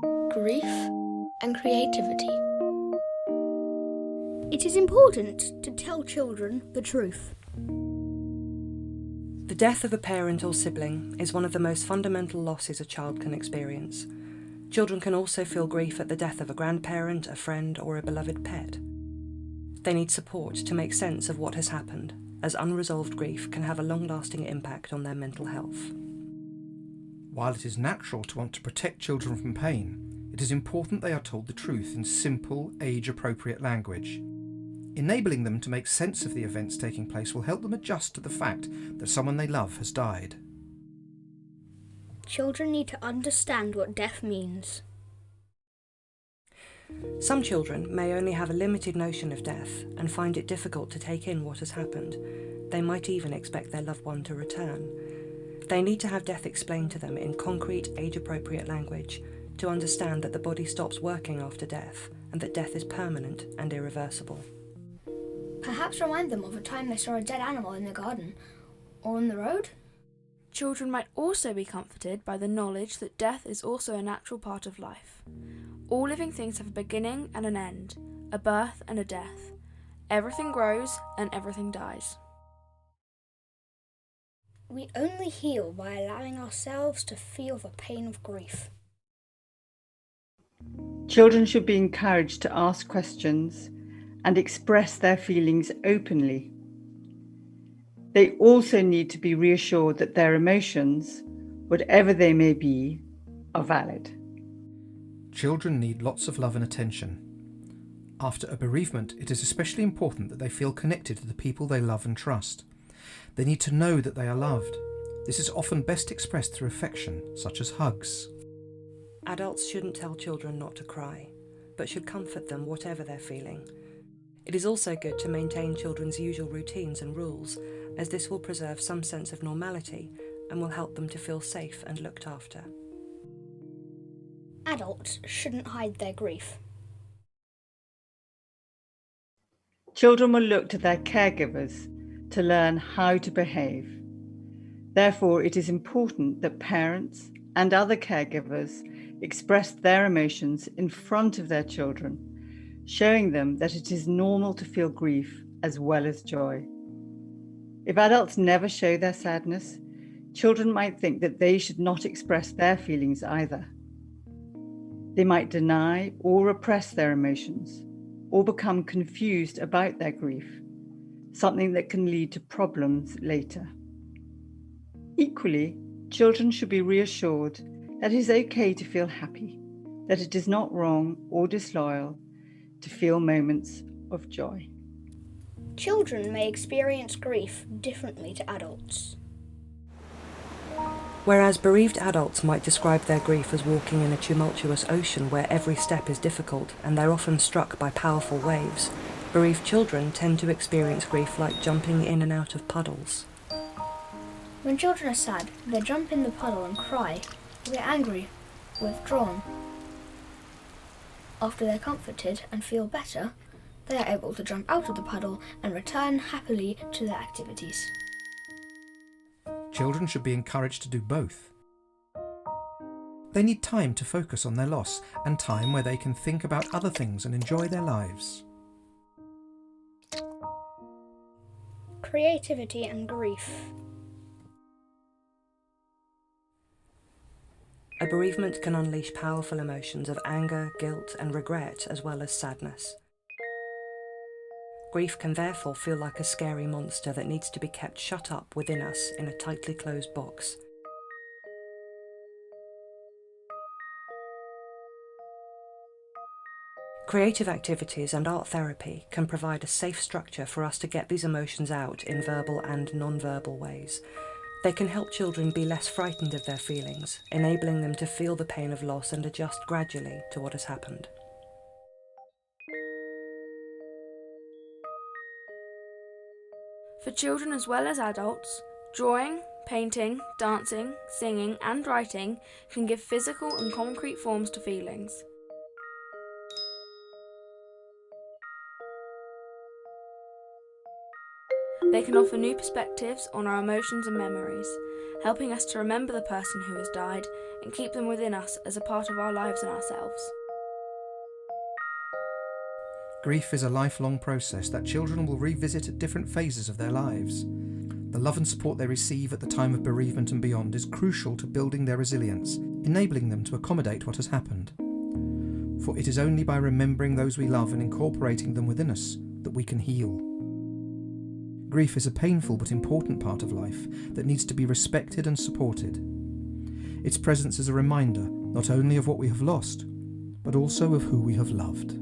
grief and creativity. It is important to tell children the truth. The death of a parent or sibling is one of the most fundamental losses a child can experience. Children can also feel grief at the death of a grandparent, a friend, or a beloved pet. They need support to make sense of what has happened, as unresolved grief can have a long-lasting impact on their mental health. While it is natural to want to protect children from pain, it is important they are told the truth in simple, age-appropriate language. Enabling them to make sense of the events taking place will help them adjust to the fact that someone they love has died. Children need to understand what death means. Some children may only have a limited notion of death and find it difficult to take in what has happened. They might even expect their loved one to return. They need to have death explained to them in concrete, age-appropriate language to understand that the body stops working after death and that death is permanent and irreversible. Perhaps remind them of a time they saw a dead animal in the garden or on the road. Children might also be comforted by the knowledge that death is also a natural part of life. All living things have a beginning and an end, a birth and a death. Everything grows and everything dies. We only heal by allowing ourselves to feel the pain of grief. Children should be encouraged to ask questions and express their feelings openly. They also need to be reassured that their emotions, whatever they may be, are valid. Children need lots of love and attention. After a bereavement, it is especially important that they feel connected to the people they love and trust. They need to know that they are loved. This is often best expressed through affection, such as hugs. Adults shouldn't tell children not to cry, but should comfort them whatever they're feeling. It is also good to maintain children's usual routines and rules, as this will preserve some sense of normality and will help them to feel safe and looked after. Adults shouldn't hide their grief. Children will look to their caregivers to learn how to behave. Therefore, it is important that parents and other caregivers express their emotions in front of their children, showing them that it is normal to feel grief as well as joy. If adults never show their sadness, children might think that they should not express their feelings either. They might deny or repress their emotions, or become confused about their grief, something that can lead to problems later. Equally, children should be reassured that it is okay to feel happy, that it is not wrong or disloyal to feel moments of joy. Children may experience grief differently to adults. Whereas bereaved adults might describe their grief as walking in a tumultuous ocean where every step is difficult and they're often struck by powerful waves, bereaved children tend to experience grief like jumping in and out of puddles. When children are sad, they jump in the puddle and cry, or get angry, withdrawn. After they're comforted and feel better, they are able to jump out of the puddle and return happily to their activities. Children should be encouraged to do both. They need time to focus on their loss and time where they can think about other things and enjoy their lives. Creativity and grief. A bereavement can unleash powerful emotions of anger, guilt, and regret, as well as sadness. Grief can therefore feel like a scary monster that needs to be kept shut up within us in a tightly closed box. Creative activities and art therapy can provide a safe structure for us to get these emotions out in verbal and non-verbal ways. They can help children be less frightened of their feelings, enabling them to feel the pain of loss and adjust gradually to what has happened. For children as well as adults, drawing, painting, dancing, singing and writing can give physical and concrete forms to feelings. They can offer new perspectives on our emotions and memories, helping us to remember the person who has died, and keep them within us as a part of our lives and ourselves. Grief is a lifelong process that children will revisit at different phases of their lives. The love and support they receive at the time of bereavement and beyond is crucial to building their resilience, enabling them to accommodate what has happened. For it is only by remembering those we love and incorporating them within us that we can heal. Grief is a painful but important part of life that needs to be respected and supported. Its presence is a reminder not only of what we have lost, but also of who we have loved.